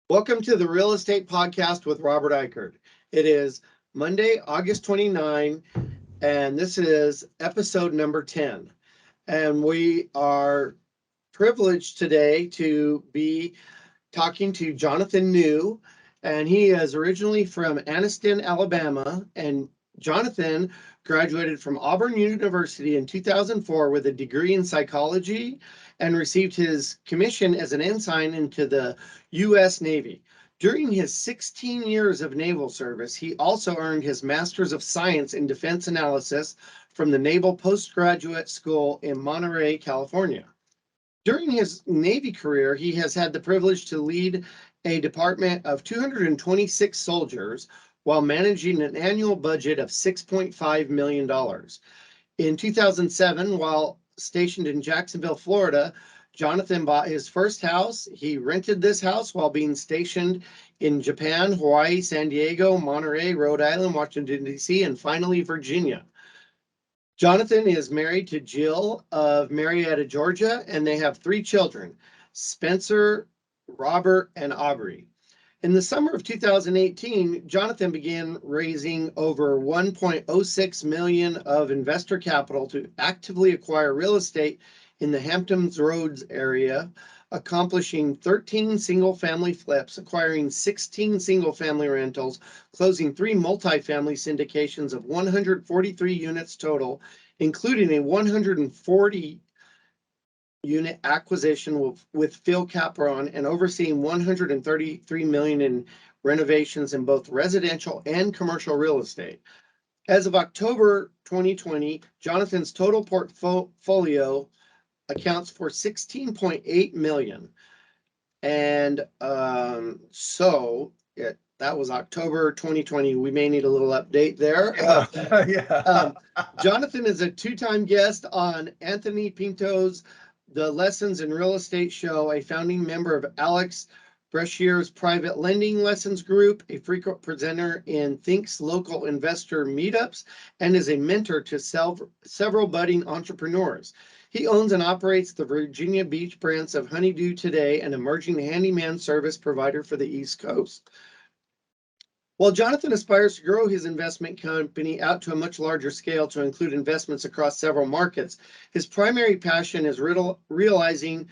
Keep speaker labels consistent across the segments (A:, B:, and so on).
A: Welcome to the Real Estate Podcast with Robert Ikard. It is Monday, August 29, and this is episode number 10. And we are privileged today to be talking to Jonathan New, and he is originally from Anniston, Alabama, and Jonathan graduated from Auburn University in 2004 with a degree in psychology and received his commission as an ensign into the U.S. Navy. During his 16 years of naval service, he also earned his Master's of Science in Defense Analysis from the Naval Postgraduate School in Monterey, California. During his Navy career, he has had the privilege to lead a department of 226 soldiers while managing an annual budget of $6.5 million. In 2007, while stationed in Jacksonville, Florida, Jonathan bought his first house. He rented this house while being stationed in Japan, Hawaii, San Diego, Monterey, Rhode Island, Washington, D.C., and finally Virginia. Jonathan is married to Jill of Marietta, Georgia, and they have 3 children, Spencer, Robert, and Aubrey. In the summer of 2018, Jonathan began raising over $1.06 million of investor capital to actively acquire real estate in the Hamptons Roads area, accomplishing 13 single-family flips, acquiring 16 single-family rentals, closing 3 multifamily syndications of 143 units total, including a 140 unit acquisition with Phil Capron, and overseeing $133 million in renovations in both residential and commercial real estate. As of October 2020, Jonathan's total portfolio accounts for $16.8 million. And that was October 2020. We may need a little update there. Jonathan is a 2-time guest on Anthony Pinto's The Lessons in Real Estate show, a founding member of Alex Brechier's Private Lending Lessons Group, a frequent presenter in Think's local investor meetups, and is a mentor to several budding entrepreneurs. He owns and operates the Virginia Beach branch of Honeydew Today, an emerging handyman service provider for the East Coast. While Jonathan aspires to grow his investment company out to a much larger scale to include investments across several markets, his primary passion is utilizing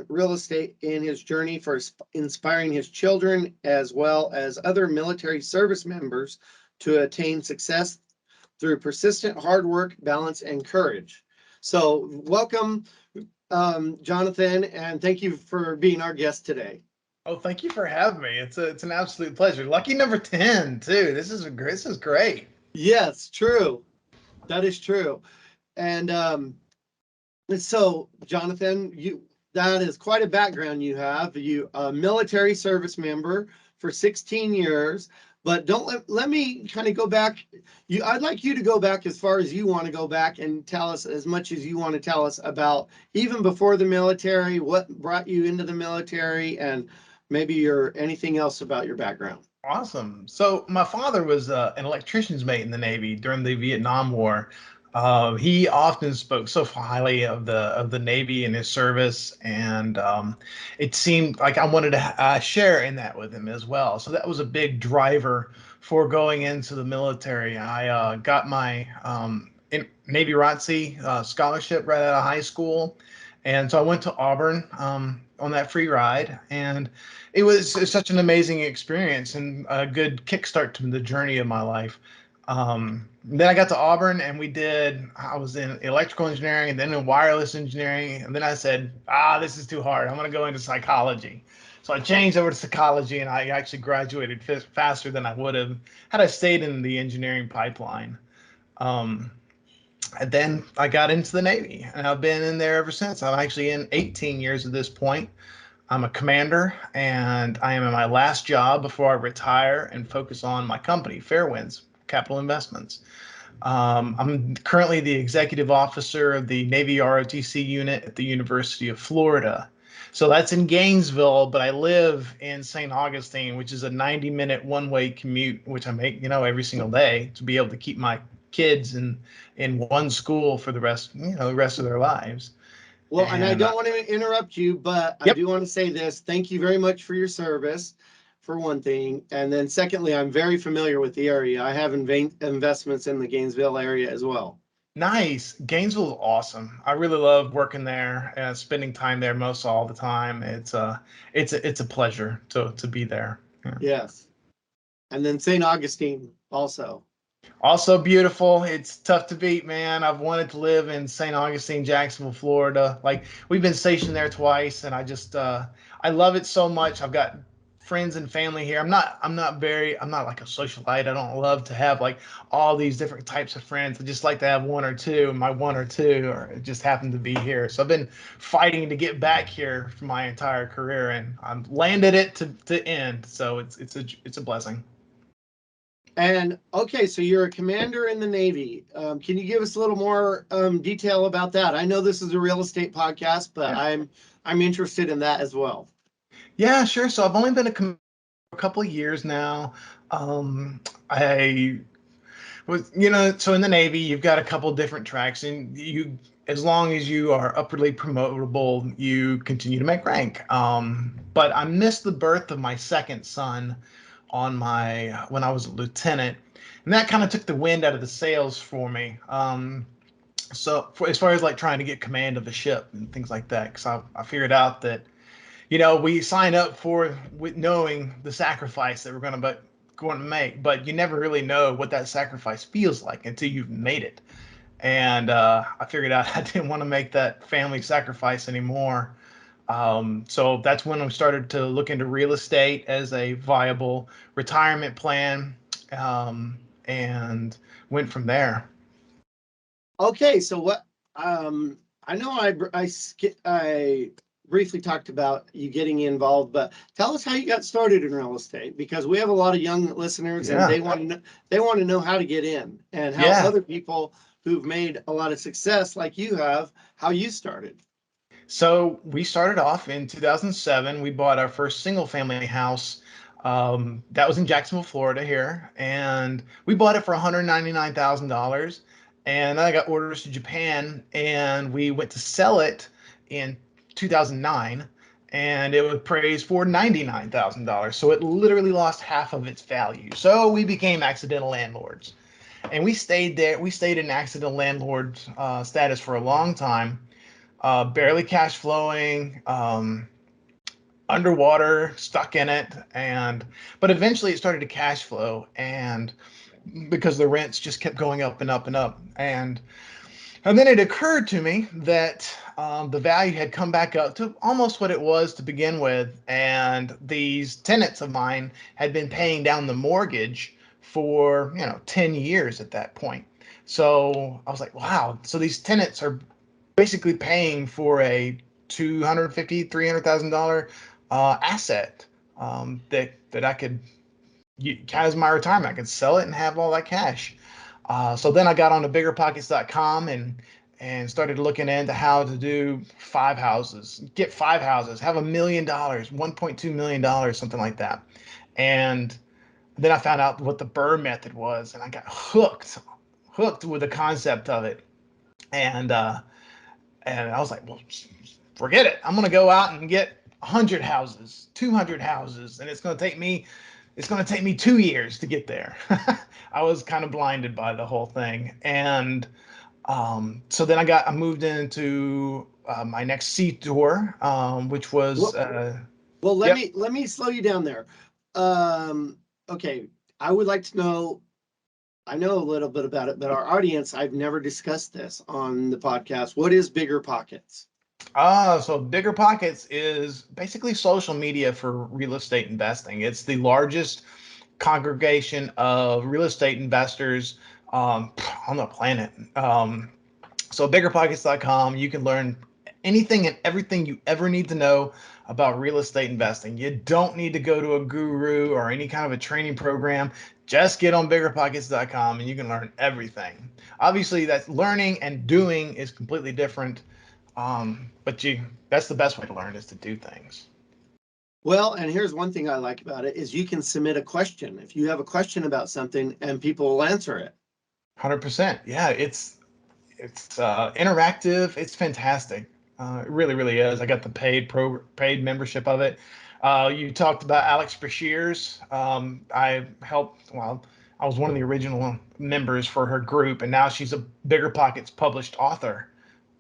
A: real estate in his journey for inspiring his children as well as other military service members to attain success through persistent hard work, balance, and courage. So welcome, Jonathan, and thank you for being our guest today.
B: Oh, thank you for having me. It's an absolute pleasure. Lucky number 10 too. This is great.
A: Yes, true. That is true. And so, Jonathan, that is quite a background you have. You a military service member for 16 years. But don't let me kind of go back. I'd like you to go back as far as you want to go back and tell us as much as you want to tell us about even before the military, what brought you into the military, and maybe anything else about your background.
B: Awesome. So my father was an electrician's mate in the Navy during the Vietnam War. He often spoke so highly of the Navy and his service, and it seemed like I wanted to share in that with him as well. So that was a big driver for going into the military. I got my Navy ROTC scholarship right out of high school, and so I went to Auburn on that free ride, and it was such an amazing experience and a good kickstart to the journey of my life. Then I got to Auburn, and I was in electrical engineering and then in wireless engineering. And then I said, this is too hard. I'm going to go into psychology. So I changed over to psychology, and I actually graduated faster than I would have had I stayed in the engineering pipeline. And then I got into the Navy, and I've been in there ever since. I'm actually in 18 years at this point. I'm a commander, and I am in my last job before I retire and focus on my company, Fairwinds Capital Investments. I'm currently the executive officer of the Navy ROTC unit at the University of Florida. So that's in Gainesville, but I live in St. Augustine, which is a 90-minute one-way commute, which I make, every single day to be able to keep my kids in one school for the rest of their lives.
A: Well, and I
B: And
A: don't want to interrupt you, but I
B: yep.
A: do want to say this. Thank you very much for your service, for one thing. And then secondly, I'm very familiar with the area. I have investments in the Gainesville area as well.
B: Nice. Gainesville is awesome. I really love working there and spending time there most all the time. It's a pleasure to be there. Yeah.
A: Yes. And then St. Augustine also.
B: Also beautiful. It's tough to beat, man. I've wanted to live in St. Augustine, Jacksonville, Florida. Like we've been stationed there twice, and I love it so much. I've got friends and family here. I'm not like a socialite. I don't love to have like all these different types of friends. I just like to have one or two. My one or two or it just happened to be here. So I've been fighting to get back here for my entire career, and I've landed it to end. So it's a blessing.
A: And okay, so you're a commander in the Navy. Can you give us a little more detail about that? I know this is a real estate podcast, but
B: Yeah.
A: I'm interested in that as well.
B: Yeah, sure. So I've only been a couple of years now. I was, so in the Navy, you've got a couple different tracks, and as long as you are upwardly promotable, you continue to make rank. But I missed the birth of my second son when I was a lieutenant, and that kind of took the wind out of the sails for me. As far as like trying to get command of a ship and things like that, because I figured out that we sign up for with knowing the sacrifice that we're going to make, but you never really know what that sacrifice feels like until you've made it. And I figured out I didn't want to make that family sacrifice anymore. So that's when I started to look into real estate as a viable retirement plan, and went from there.
A: Okay, so what I know I briefly talked about you getting involved, but tell us how you got started in real estate because we have a lot of young listeners and
B: Yeah.
A: they want to know how to get in and how
B: Yeah.
A: other people who've made a lot of success like you have, how you started.
B: So we started off in 2007. We bought our first single family house. That was in Jacksonville, Florida here. And we bought it for $199,000. And then I got orders to Japan and we went to sell it in 2009. And it was appraised for $99,000. So it literally lost half of its value. So we became accidental landlords. And we stayed there. We stayed in accidental landlord status for a long time, barely cash flowing, underwater, stuck in it, but eventually it started to cash flow, and because the rents just kept going up and up and up, and then it occurred to me that the value had come back up to almost what it was to begin with, and these tenants of mine had been paying down the mortgage for 10 years at that point. So I was like, wow, so these tenants are basically paying for a $250,000-$300,000 asset, that I could kind of as my retirement. I could sell it and have all that cash. So then I got on to biggerpockets.com and started looking into how to do get 5 houses, have $1 million, $1.2 million, something like that. And then I found out what the Burr method was, and I got hooked with the concept of it. And and I was like, well, forget it. I'm going to go out and get 100 houses, 200 houses, and it's going to take me 2 years to get there. I was kind of blinded by the whole thing. And so then I moved into my next sea tour, which was,
A: Well,
B: yep.
A: let me slow you down there. Okay, I would like to know. I know a little bit about it, but our audience, I've never discussed this on the podcast. What is Bigger Pockets?
B: So Bigger Pockets is basically social media for real estate investing. It's the largest congregation of real estate investors on the planet. So biggerpockets.com, you can learn anything and everything you ever need to know about real estate investing. You don't need to go to a guru or any kind of a training program. Just get on biggerpockets.com and you can learn everything. Obviously, that's learning and doing is completely different. But that's the best way to learn is to do things.
A: Well, and here's one thing I like about it is you can submit a question. If you have a question about something and people will answer it.
B: 100%. Yeah, it's interactive. It's fantastic. It really, really is. I got the paid membership of it. You talked about Alex Brashears. I was one of the original members for her group, and now she's a Bigger Pockets published author,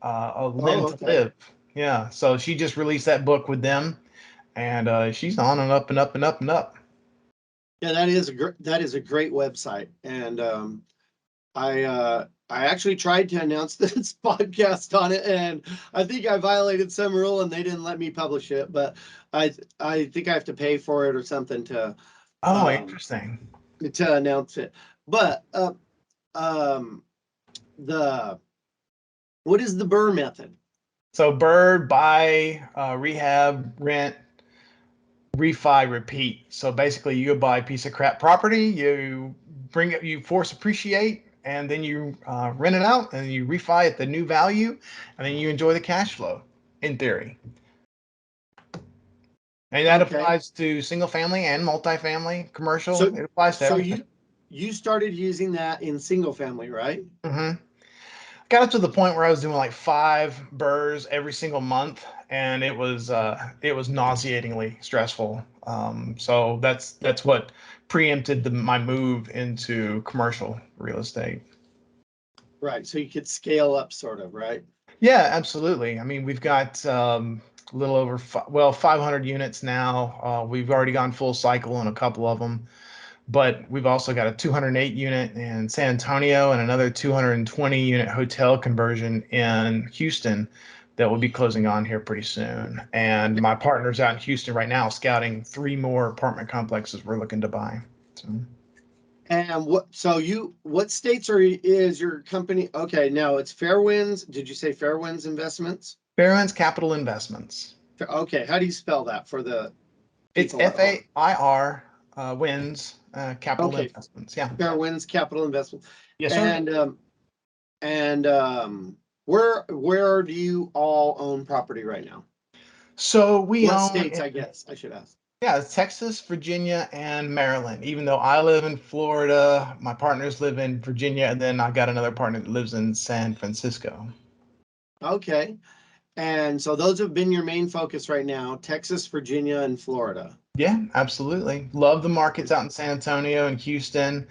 B: of Lynn
A: Oh,
B: to
A: okay.
B: Live. Yeah, so she just released that book with them, and she's on and up and up and up and up.
A: Yeah, that is a great website. And I actually tried to announce this podcast on it, and I think I violated some rule and they didn't let me publish it, but I think I have to pay for it or something
B: Oh,
A: um
B: interesting.
A: to announce it. But um the what is the Burr method?
B: So Bird, buy, rehab, rent, refi, repeat. So basically, you go buy a piece of crap property, you bring it, you force appreciate, and then you rent it out, and you refi at the new value, and then you enjoy the cash flow. In theory, and that
A: Okay.
B: applies to single family and multifamily, commercial.
A: So
B: It applies to
A: so
B: everything.
A: you started using that in single family, right?
B: Hmm. Got up to the point where I was doing like 5 burrs every single month, and it was nauseatingly stressful. So that's what preempted my move into commercial real estate.
A: Right. So you could scale up sort of, right?
B: Yeah, absolutely. I mean, we've got a little over 500 units now. We've already gone full cycle on a couple of them. But we've also got a 208 unit in San Antonio and another 220 unit hotel conversion in Houston that will be closing on here pretty soon. And my partner's out in Houston right now scouting 3 more apartment complexes we're looking to buy. So
A: And what states is your company? Okay, now it's Fairwinds. Did you say Fairwinds Investments?
B: Fairlands Capital Investments.
A: Okay, how do you spell that for the
B: It's
A: people at home?
B: FAIR, Wins, Capital
A: Okay,
B: Investments. Yeah.
A: Fairwinds Capital Investment.
B: Yes, sir.
A: And where do you all own property right now?
B: So we
A: What
B: own
A: states, I guess I should ask.
B: Yeah, it's Texas, Virginia, and Maryland. Even though I live in Florida, my partners live in Virginia, and then I got another partner that lives in San Francisco.
A: Okay. And so those have been your main focus right now, Texas, Virginia, and Florida.
B: Yeah, absolutely. Love the markets out in San Antonio and Houston.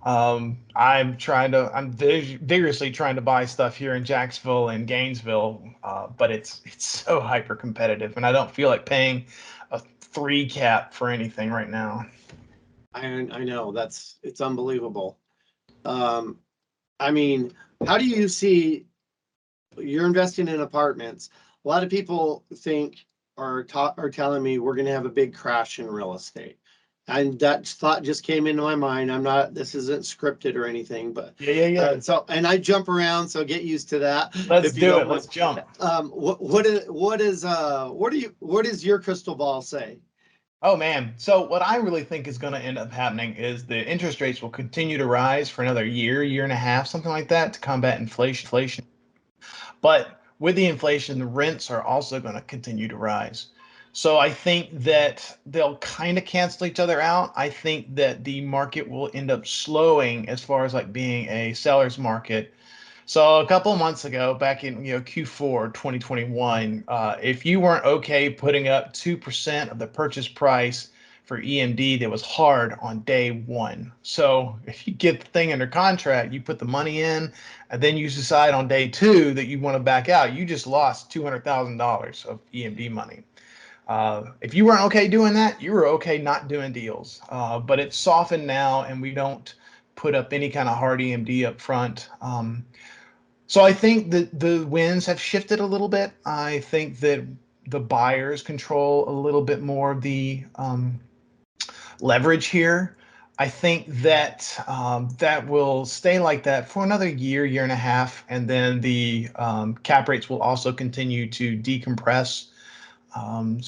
B: I'm vigorously trying to buy stuff here in Jacksonville and Gainesville, but it's so hyper competitive, and I don't feel like paying a 3 cap for anything right now.
A: I know it's unbelievable. Um, I mean, how do you see you're investing in apartments? A lot of people think are telling me we're going to have a big crash in real estate. And that thought just came into my mind. This isn't scripted or anything, but
B: Yeah, yeah, yeah.
A: and I jump around, so get used to that
B: Let's
A: if you
B: do
A: don't
B: it. Let's
A: mind.
B: jump.
A: What does your crystal ball say?
B: Oh man. So what I really think is going to end up happening is the interest rates will continue to rise for another year, year and a half, something like that to combat inflation. But with the inflation, the rents are also going to continue to rise. So I think that they'll kind of cancel each other out. I think that the market will end up slowing as far as like being a seller's market. So a couple of months ago, back in Q4 2021, if you weren't okay putting up 2% of the purchase price for EMD, that was hard on day one. So if you get the thing under contract, you put the money in, and then you decide on day two that you want to back out, you just lost $200,000 of EMD money. If you weren't okay doing that, you were okay not doing deals. But it's softened now, and we don't put up any kind of hard EMD up front. So I think that the winds have shifted a little bit. I think that the buyers control a little bit more of the leverage here. I think that that will stay like that for another year, year and a half, and then the cap rates will also continue to decompress,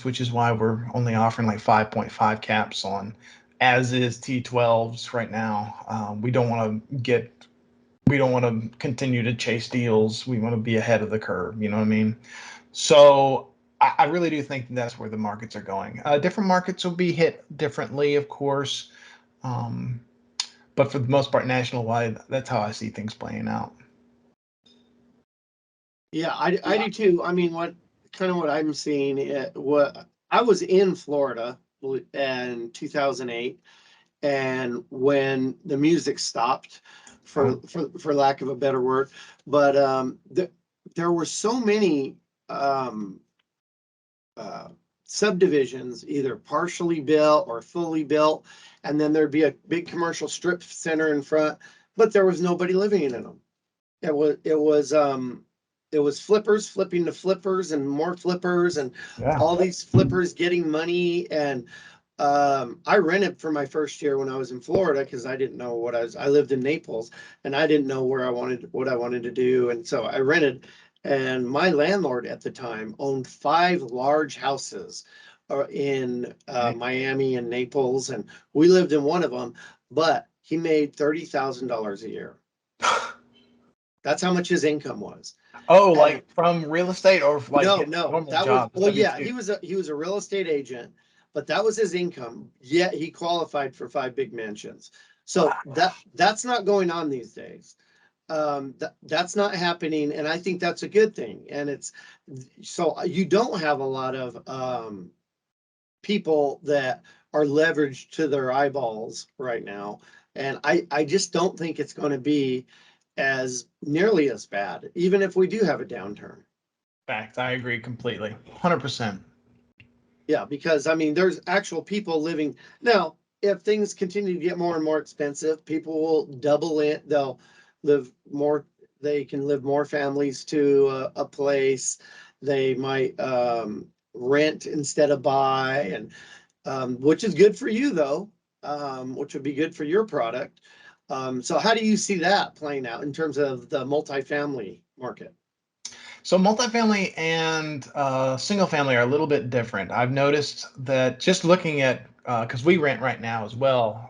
B: which is why we're only offering like 5.5 caps on as is T12s right now. We don't want to continue to chase deals. We want to be ahead of the curve. You know what I mean? So I really do think that's where the markets are going. Different markets will be hit differently, of course. Um, but for the most part, national wide, that's how I see things playing out.
A: Yeah, I do too. I mean, kind of what I'm seeing. What I was in Florida in 2008, and when the music stopped, for lack of a better word, but there were so many uh, subdivisions, either partially built or fully built, and then there'd be a big commercial strip center in front, but there was nobody living in them. It was flippers flipping to flippers and more flippers and
B: Yeah.
A: all these flippers getting money. And I rented for my first year when I was in Florida because I didn't know I lived in Naples and I didn't know what I wanted to do. And so I rented, and my landlord at the time owned 5 large houses in Miami and Naples, and we lived in one of them, but he made $30,000 a year. That's how much his income was.
B: Oh,
A: And
B: like from real estate or like
A: no,
B: his
A: no,
B: normal
A: that was,
B: job?
A: well, yeah, he was a real estate agent, but that was his income. Yet he qualified for 5 big mansions. So
B: Wow.
A: that's not going on these days. That's not happening, and I think that's a good thing. And it's so you don't have a lot of people that are leveraged to their eyeballs right now, and I just don't think it's going to be as nearly as bad, even if we do have a downturn.
B: Fact. I agree completely. 100%.
A: Yeah, because I mean, there's actual people living now. If things continue to get more and more expensive, people will double it. They'll live more. They can live more families to a place. They might rent instead of buy, and which is good for you though, which would be good for your product. So how do you see that playing out in terms of the multifamily market?
B: So multifamily and single family are a little bit different. I've noticed that just looking at because we rent right now as well.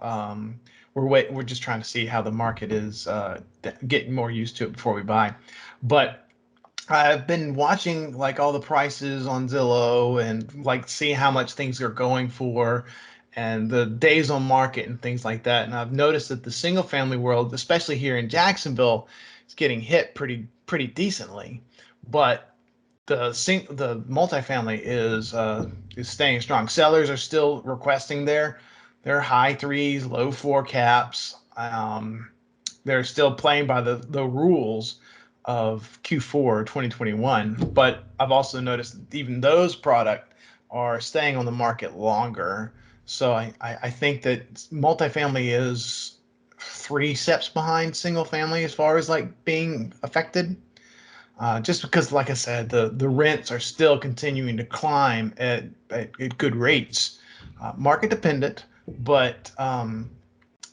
B: We're just trying to see how the market is getting more used to it before we buy. But I've been watching like all the prices on Zillow and like see how much things are going for and the days on market and things like that. And I've noticed that the single family world, especially here in Jacksonville, is getting hit pretty decently. But the multifamily is staying strong. Sellers are still requesting their high threes, low four caps. They're still playing by the rules of Q4 2021. But I've also noticed that even those product are staying on the market longer. So I think that multifamily is 3 steps behind single family as far as like being affected. Just because, like I said, the rents are still continuing to climb at good rates, market dependent, but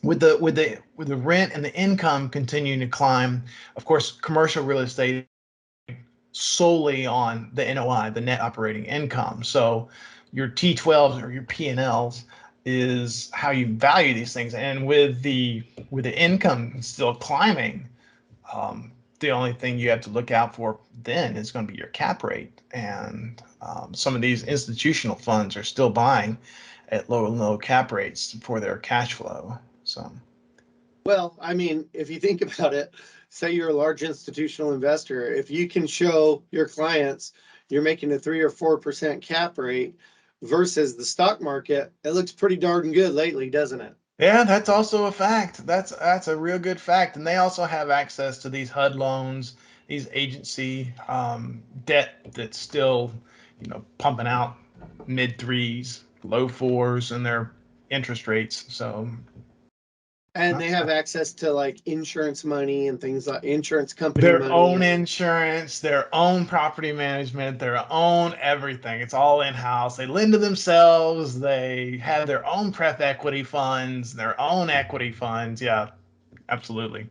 B: with the rent and the income continuing to climb, of course, commercial real estate solely on the NOI, the net operating income. So your T12s or your P&Ls is how you value these things, and with the income still climbing, the only thing you have to look out for then is going to be your cap rate. And some of these institutional funds are still buying at low cap rates for their cash flow. So,
A: Well, I mean, if you think about it, say you're a large institutional investor, if you can show your clients you're making a 3 or 4% cap rate versus the stock market, it looks pretty darn good lately, doesn't it?
B: yeah, that's also a fact. That's a real good fact. And they also have access to these HUD loans, these agency debt that's still, pumping out mid threes, low fours, and their interest rates. So
A: And they have access to like insurance money and things like insurance company
B: their
A: money.
B: own insurance, their own property management, their own everything. It's all in house. They lend to themselves. They have their own pref equity funds, their own equity funds. Yeah, absolutely.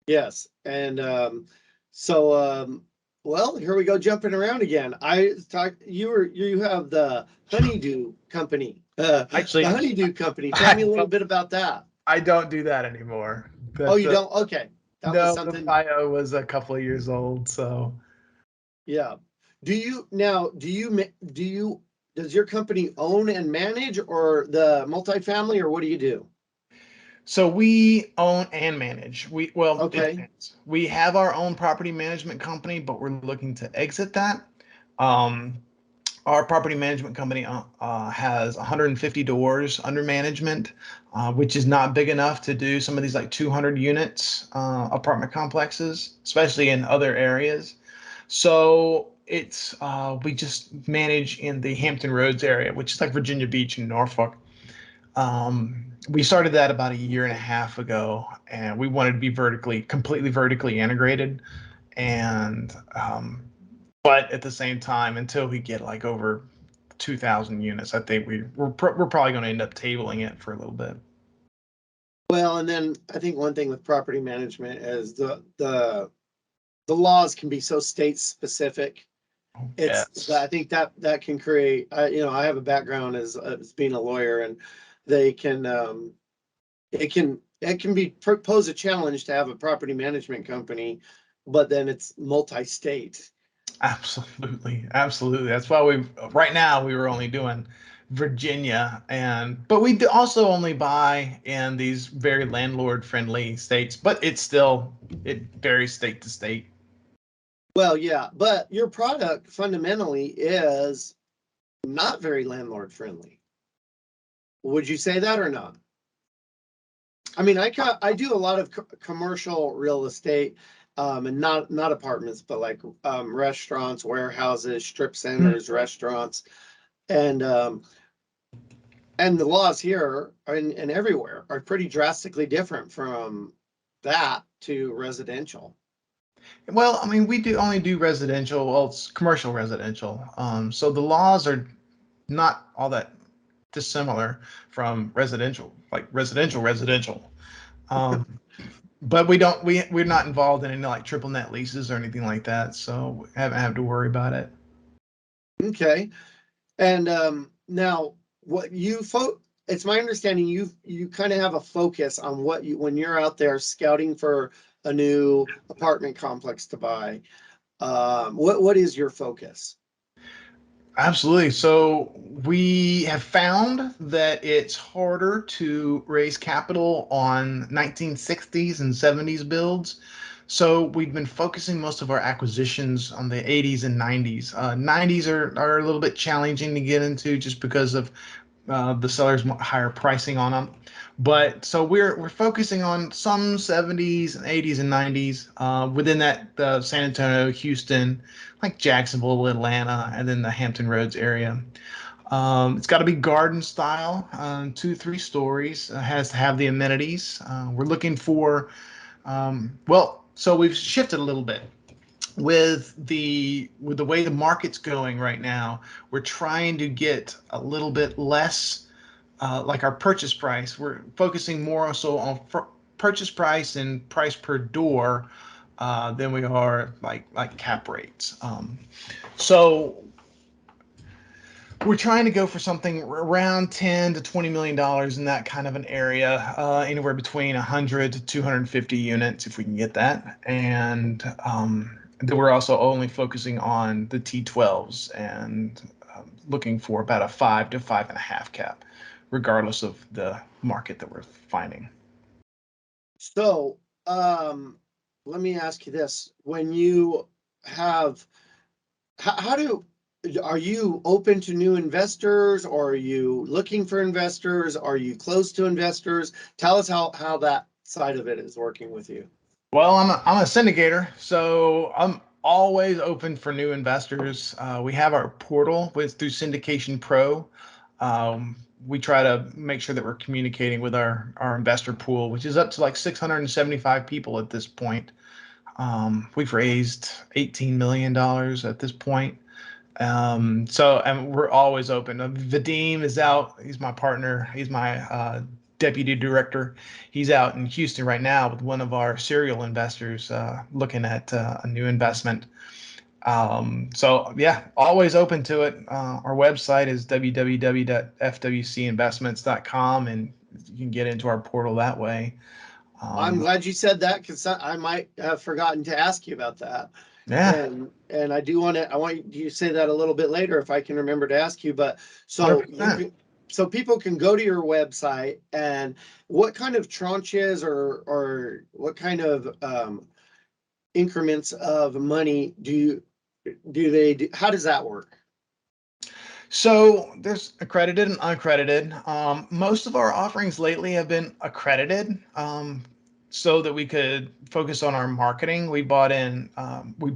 A: Yes. And so well, here we go jumping around again. I thought you have the honeydew company. The
B: Actually,
A: honeydew company. Tell me
B: I
A: a little
B: don't,
A: bit about that.
B: I don't do that anymore.
A: Oh,
B: But
A: you don't? Okay. That was
B: no, the
A: something.
B: bio was a couple of years old. So
A: Yeah. Does your company own and manage or the multifamily, or what do you do?
B: we own and manage. It
A: Okay.
B: depends. We have our own property management company, but we're looking to exit that. Our property management company has 150 doors under management, which is not big enough to do some of these like 200 units apartment complexes, especially in other areas. So it's we just manage in the Hampton Roads area, which is like Virginia Beach and Norfolk. We started that about a year and a half ago, and we wanted to be completely vertically integrated. And but at the same time, until we get like over 2,000 units, I think we're probably going to end up tabling it for a little bit.
A: Well, and then I think one thing with property management is the laws can be so state specific.
B: Yes.
A: I think that can create, I have a background as being a lawyer, and they can, it can pose a challenge to have a property management company, but then it's multi-state.
B: Absolutely, absolutely. That's why right now we were only doing Virginia, but we also only buy in these very landlord friendly states, but it varies state to state.
A: Well, yeah, but your product fundamentally is not very landlord friendly. Would you say that or not? I mean, I do a lot of commercial real estate, and not apartments, but like restaurants, warehouses, strip centers, restaurants, and the laws here and everywhere are pretty drastically different from that to residential.
B: Well, I mean, we do only do residential. Well, it's commercial residential. So the laws are not all that dissimilar from residential, like residential. Um, but we're not involved in any like triple net leases or anything like that, so haven't had to worry about it.
A: Okay, and now it's my understanding you kind of have a focus on when you're out there scouting for a new apartment complex to buy. What is your focus?
B: Absolutely. So we have found that it's harder to raise capital on 1960s and 70s builds. So we've been focusing most of our acquisitions on the 80s and 90s. 90s are a little bit challenging to get into just because of the seller's higher pricing on them. But so we're focusing on some 70s and 80s and 90s within that San Antonio, Houston, like Jacksonville, Atlanta, and then the Hampton Roads area. It's got to be garden style, 2, 3 stories. Has to have the amenities. We're looking for so we've shifted a little bit with the way the market's going right now. We're trying to get a little bit less like our purchase price. We're focusing more so on purchase price and price per door than we are like cap rates. So we're trying to go for something around 10 to $20 million in that kind of an area, anywhere between 100 to 250 units if we can get that. And then we're also only focusing on the T12s and looking for about a 5 to 5.5 cap, regardless of the market that we're finding.
A: So, let me ask you this: when you have, how do are you open to new investors, or are you looking for investors? Are you close to investors? Tell us how that side of it is working with you.
B: Well, I'm a syndicator, so I'm always open for new investors. We have our portal through Syndication Pro. We try to make sure that we're communicating with our investor pool, which is up to like 675 people at this point. We've raised $18 million at this point. And we're always open. Vadim is out. He's my partner. He's my deputy director. He's out in Houston right now with one of our serial investors looking at a new investment. So yeah, always open to it. Our website is www.fwcinvestments.com, and you can get into our portal that way.
A: I'm glad you said that, because I might have forgotten to ask you about that.
B: Yeah.
A: And I want you to say that a little bit later if I can remember to ask you. But so people can go to your website, and what kind of tranches or what kind of increments of money how does that work?
B: So there's accredited and unaccredited. Most of our offerings lately have been accredited, so that we could focus on our marketing. We brought in Vikram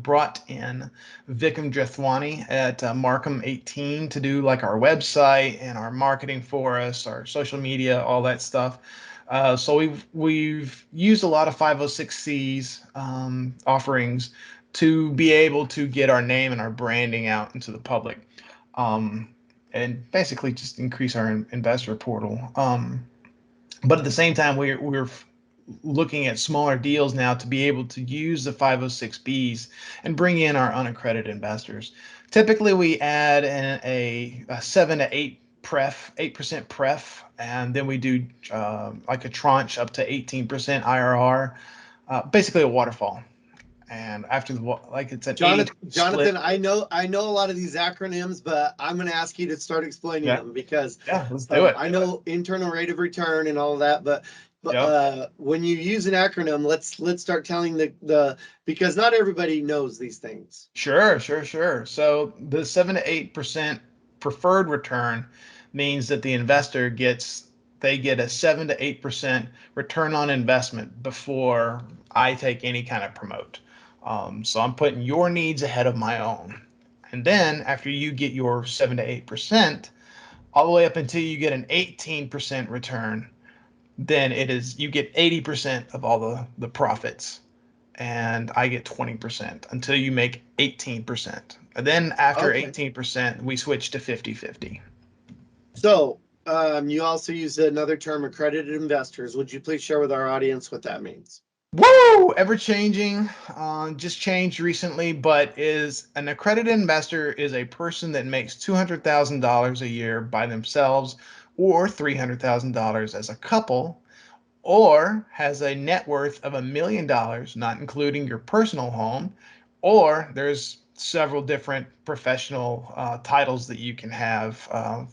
B: Jethwani at Markham 18 to do like our website and our marketing for us, our social media, all that stuff. So we've used a lot of 506Cs offerings to be able to get our name and our branding out into the public, um, and basically just increase our investor portal. But at the same time, we're looking at smaller deals now to be able to use the 506Bs and bring in our unaccredited investors. Typically, we add in a 8% pref, and then we do like a tranche up to 18% IRR, basically a waterfall. And after like it's an 80
A: Jonathan,
B: split.
A: I know a lot of these acronyms, but I'm going to ask you to start explaining
B: Yeah,
A: them because
B: yeah, let's do it.
A: I know internal rate of return and all of that, but
B: Yep.
A: when you use an acronym, let's start telling the because not everybody knows these things.
B: Sure, sure, sure. So the 7 to 8% preferred return means that the investor they get a 7 to 8% return on investment before I take any kind of promote. So I'm putting your needs ahead of my own. And then after you get your 7 to 8%, all the way up until you get an 18% return, then you get 80% of all the profits, and I get 20% until you make 18%. And then after
A: Okay.
B: 18%, we switch to 50-50.
A: So you also used another term, accredited investors. Would you please share with our audience what that means?
B: Whoa, ever changing, just changed recently, but is an accredited investor is a person that makes $200,000 a year by themselves or $300,000 as a couple, or has a net worth of $1 million, not including your personal home, or there's several different professional titles that you can have,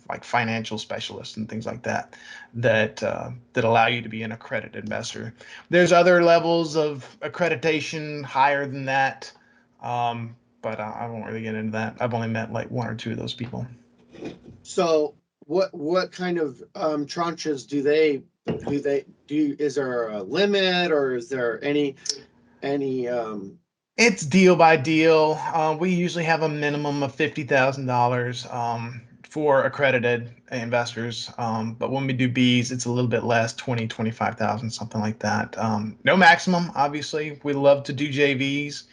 B: like financial specialists and things like that, that allow you to be an accredited investor. There's other levels of accreditation higher than that, but I won't really get into that. I've only met like one or two of those people.
A: So what kind of tranches do? Is there a limit or is there any
B: It's deal by deal. We usually have a minimum of $50,000 for accredited investors. But when we do Bs, it's a little bit less, 20, 25,000, something like that. No maximum, obviously. We love to do JVs.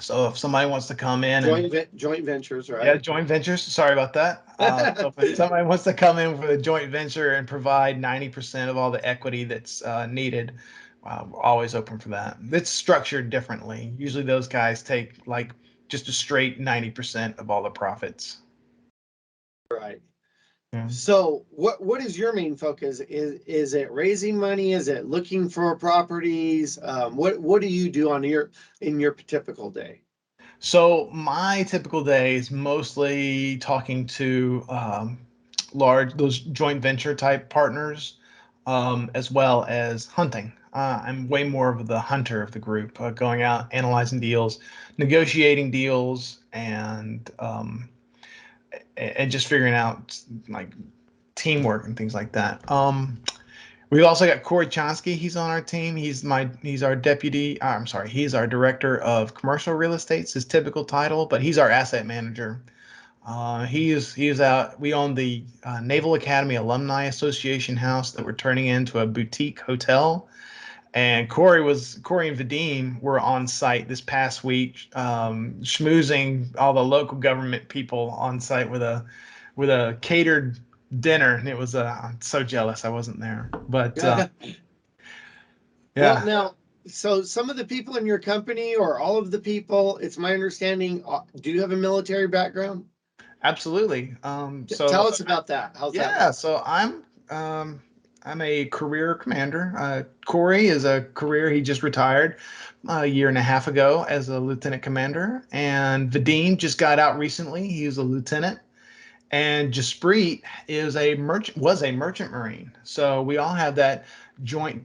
B: So if somebody wants to come in and
A: joint ventures,
B: yeah,
A: right?
B: joint ventures. Sorry about that. So if somebody wants to come in with a joint venture and provide 90% of all the equity that's needed, we're always open for that. It's structured differently. Usually those guys take like just a straight 90% of all the profits.
A: Right.
B: Yeah.
A: So what is your main focus? Is it raising money? Is it looking for properties? What do you do in your typical day?
B: So my typical day is mostly talking to those joint venture type partners, as well as hunting. I'm way more of the hunter of the group, going out, analyzing deals, negotiating deals, and just figuring out like teamwork and things like that. We've also got Corey Chonsky. He's on our team. He's our deputy. I'm sorry. He's our director of commercial real estate. It's his typical title, but he's our asset manager. He is out. We own the Naval Academy Alumni Association house that we're turning into a boutique hotel. And Corey and Vadim were on site this past week, schmoozing all the local government people on site with a catered dinner, and it was I'm so jealous I wasn't there, but
A: Well,
B: yeah,
A: now, so some of the people in your company or all of the people, it's my understanding, do you have a military background?
B: absolutely.
A: Tell
B: So
A: us about that. How's that
B: yeah,
A: work?
B: so I'm a career commander. Corey is a career. He just retired a year and a half ago as a lieutenant commander, and Vadim just got out recently. He was a lieutenant, and Jaspreet was a merchant marine. So we all have that joint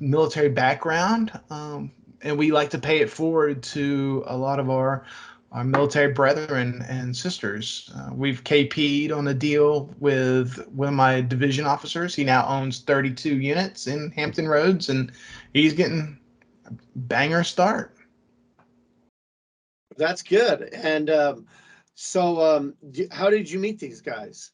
B: military background, and we like to pay it forward to a lot of our our military brethren and sisters. We've KP'd on a deal with one of my division officers. He now owns 32 units in Hampton Roads, and he's getting a banger start.
A: That's good. And how did you meet these guys?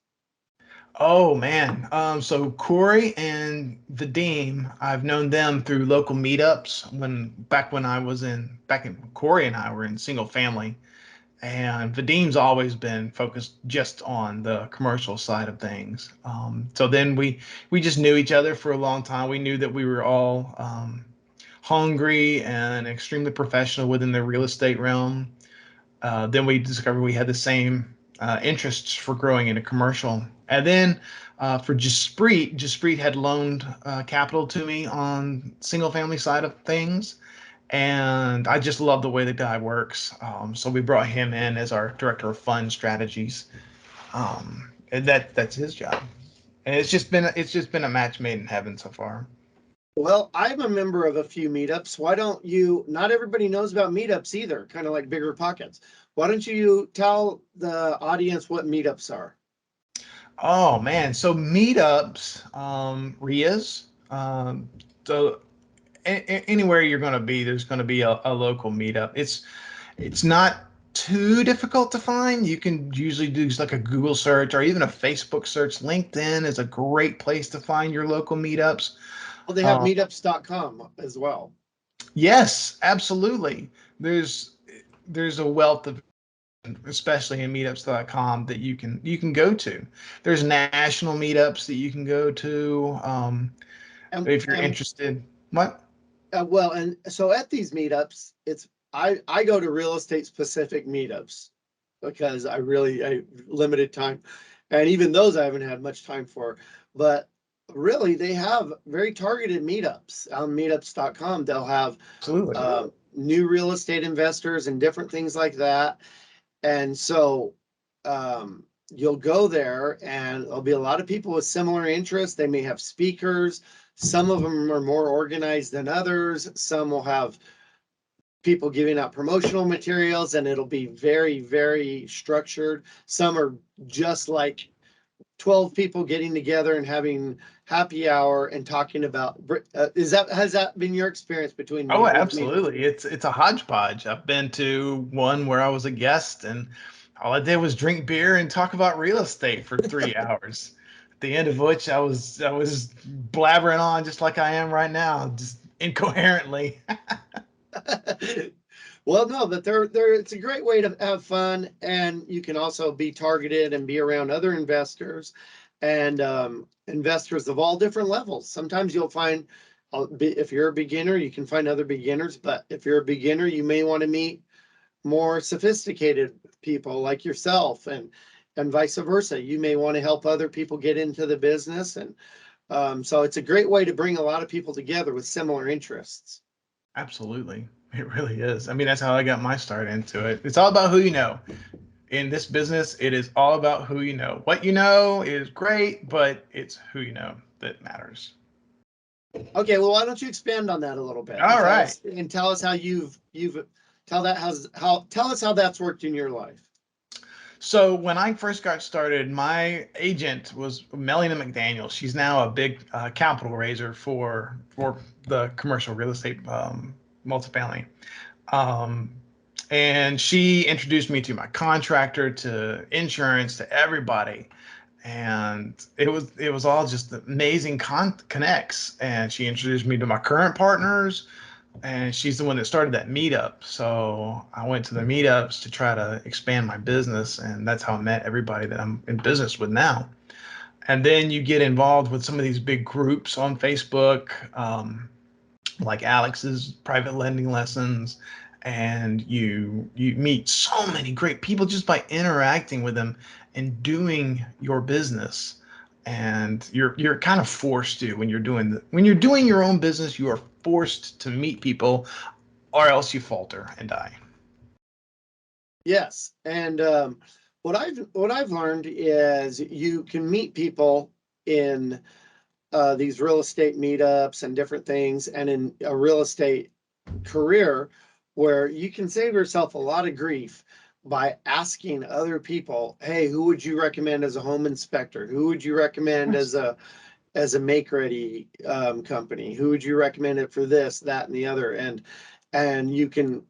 B: Oh man. So Corey and Vadim, I've known them through local meetups when Corey and I were in single family. And Vadim's always been focused just on the commercial side of things. So then we just knew each other for a long time. We knew that we were all hungry and extremely professional within the real estate realm. Then we discovered we had the same interests for growing into commercial. And then for Jaspreet had loaned capital to me on single family side of things. And I just love the way the guy works. So we brought him in as our director of fund strategies. And that's his job. And it's just been a match made in heaven so far.
A: Well, I'm a member of a few meetups. Why don't you, not everybody knows about meetups either, kind of like Bigger Pockets. Why don't you tell the audience what meetups are?
B: Oh man, so meetups, RIAs. So anywhere you're going to be, there's going to be a local meetup. It's not too difficult to find. You can usually do just like a Google search or even a Facebook search. LinkedIn is a great place to find your local meetups.
A: Well, they have meetups.com as well.
B: Yes, absolutely. There's a wealth of, especially in meetups.com, that you can go to. There's national meetups that you can go to
A: And,
B: if you're
A: and
B: interested. What?
A: well, and so at these meetups, I go to real estate specific meetups because I limited time, and even those I haven't had much time for. But really, they have very targeted meetups on meetups.com. They'll have
B: Absolutely.
A: new real estate investors and different things like that. And so you'll go there and there'll be a lot of people with similar interests. They may have speakers. Some of them are more organized than others. Some will have people giving out promotional materials and it'll be very, very structured. Some are just like 12 people getting together and having happy hour and talking about, has that been your experience between
B: Oh,
A: with me?
B: absolutely. It's a hodgepodge. I've been to one where I was a guest and all I did was drink beer and talk about real estate for 3 hours. At the end of which I was blabbering on just like I am right now, just incoherently.
A: Well, no, but it's a great way to have fun, and you can also be targeted and be around other investors and investors of all different levels. Sometimes you'll find, if you're a beginner, you can find other beginners, but if you're a beginner, you may want to meet more sophisticated people like yourself, and vice versa. You may want to help other people get into the business, and so it's a great way to bring a lot of people together with similar interests.
B: Absolutely. It really is. I mean, that's how I got my start into it. It's all about who you know. In this business, it is all about who you know. What you know is great, but it's who you know that matters.
A: Okay, well, why don't you expand on that a little bit and
B: All right.
A: tell us how you've tell us how that's worked in your life.
B: So when I first got started, my agent was Melina McDaniel. She's now a big capital raiser for the commercial real estate multifamily. Um, and she introduced me to my contractor, to insurance, to everybody. And it was all just amazing connects. And she introduced me to my current partners, and she's the one that started that meetup. So I went to the meetups to try to expand my business, and that's how I met everybody that I'm in business with now. And then you get involved with some of these big groups on Facebook, like Alex's private lending lessons, and you meet so many great people just by interacting with them and doing your business. And you're kind of forced to, when you're doing your own business, you are forced to meet people, or else you falter and die.
A: Yes, and what I've learned is you can meet people in these real estate meetups and different things, and in a real estate career where you can save yourself a lot of grief by asking other people, hey, who would you recommend as a home inspector? Who would you recommend as a make ready company? Who would you recommend it for this, that, and the other? And you can,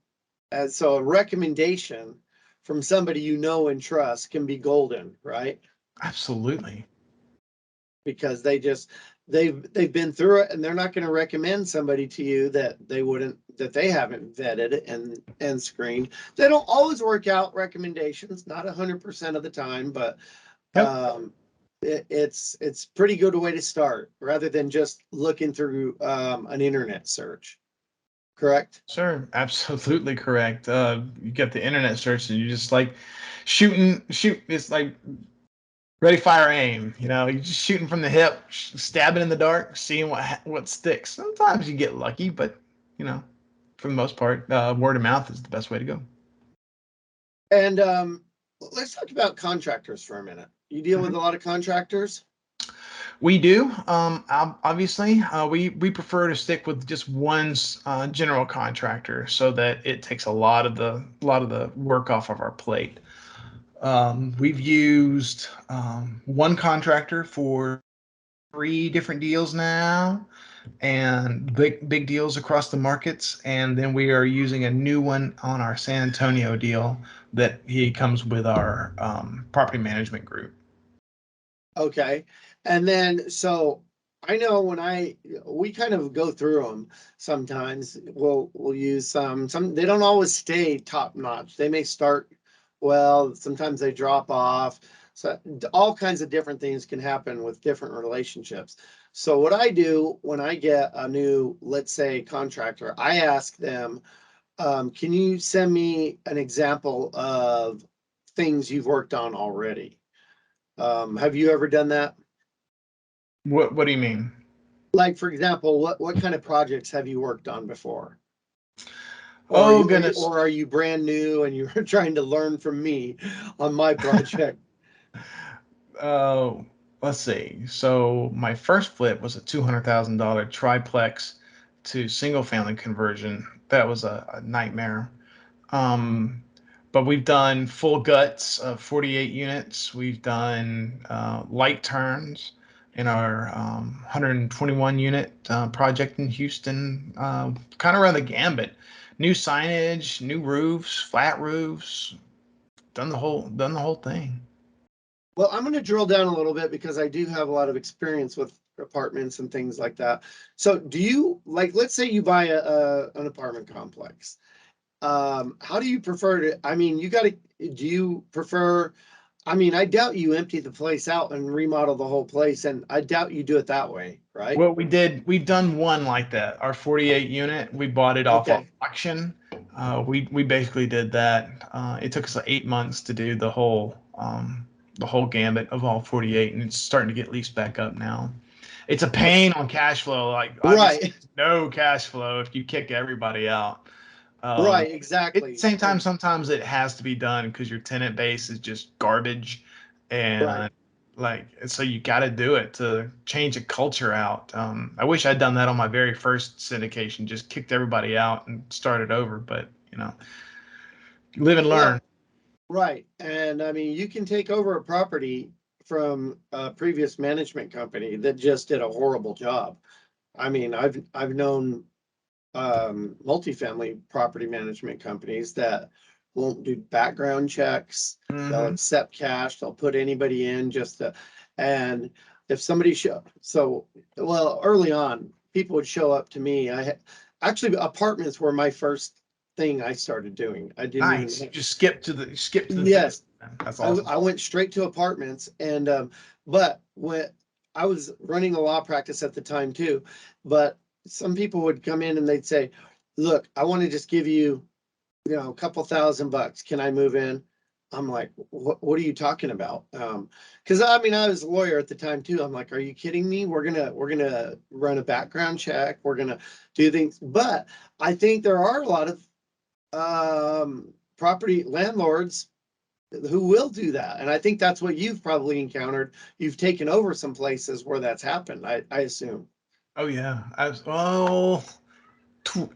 A: so a recommendation from somebody you know and trust can be golden, right?
B: Absolutely.
A: Because they've been through it, and they're not going to recommend somebody to you that they haven't vetted and screened. They don't always work out, recommendations, not 100% of the time, but
B: Yep.
A: it's pretty good way to start rather than just looking through an internet search. Correct?
B: Sure, absolutely correct. You get the internet search and you just like shoot. It's like ready, fire, aim. You're just shooting from the hip, stabbing in the dark, seeing what sticks. Sometimes you get lucky, but you know, for the most part, word of mouth is the best way to go.
A: And let's talk about contractors for a minute. You deal with
B: Mhm.
A: a lot of contractors?
B: We do. Obviously, we prefer to stick with just one general contractor so that it takes a lot of the work off of our plate. We've used one contractor for 3 different deals now, and big deals across the markets. And then we are using a new one on our San Antonio deal that he comes with our property management group.
A: Okay. And then, so I know we kind of go through them sometimes. We'll use some, they don't always stay top notch. They may start well, sometimes they drop off. So all kinds of different things can happen with different relationships. So what I do when I get a new, let's say, contractor, I ask them, can you send me an example of things you've worked on already? Have you ever done that?
B: What do you mean?
A: Like, for example, what kind of projects have you worked on before? Or
B: Oh goodness.
A: are you brand new and you're trying to learn from me on my project?
B: Uh, let's see. So my first flip was a $200,000 triplex to single family conversion. That was a nightmare. Um, but we've done full guts of 48 units. We've done light turns in our 121 unit project in Houston. Kind of run the gambit. New signage, new roofs, flat roofs. Done the whole thing.
A: Well, I'm going to drill down a little bit because I do have a lot of experience with apartments and things like that. So do you, like, let's say you buy an apartment complex. How do you prefer to, I mean, do you prefer, I mean, I doubt you empty the place out and remodel the whole place, and I doubt you do it that way, right?
B: Well, we've done one like that. Our 48 unit, we bought it off of
A: Okay.
B: auction. We basically did that. It took us like 8 months to do the whole gambit of all 48, and it's starting to get leased back up now. It's a pain on cash flow. Like obviously,
A: Right,
B: no cash flow if you kick everybody out.
A: right,
B: At the
A: exactly.
B: same time, sometimes it has to be done because your tenant base is just garbage,
A: Right.
B: and like so you got to do it to change a culture out. I wish I'd done that on my very first syndication, just kicked everybody out and started over. But live and learn.
A: Well, right. And I mean, you can take over a property from a previous management company that just did a horrible job. I mean, I've known multifamily property management companies that won't do background checks. They'll
B: Hmm.
A: accept cash. They'll put anybody in just to, and if somebody well, early on, people would show up to me. Actually, apartments were my first thing I started doing. I didn't
B: Nice.
A: even,
B: You just skip to the finish.
A: yes,
B: That's awesome.
A: I went straight to apartments, and but when I was running a law practice at the time too, but some people would come in and they'd say, look, I want to just give you, a couple $1,000. Can I move in? I'm like, what are you talking about? Because I mean, I was a lawyer at the time too. I'm like, are you kidding me? We're gonna run a background check. We're gonna do things. But I think there are a lot of property landlords who will do that. And I think that's what you've probably encountered. You've taken over some places where that's happened, I assume.
B: Oh yeah. Well,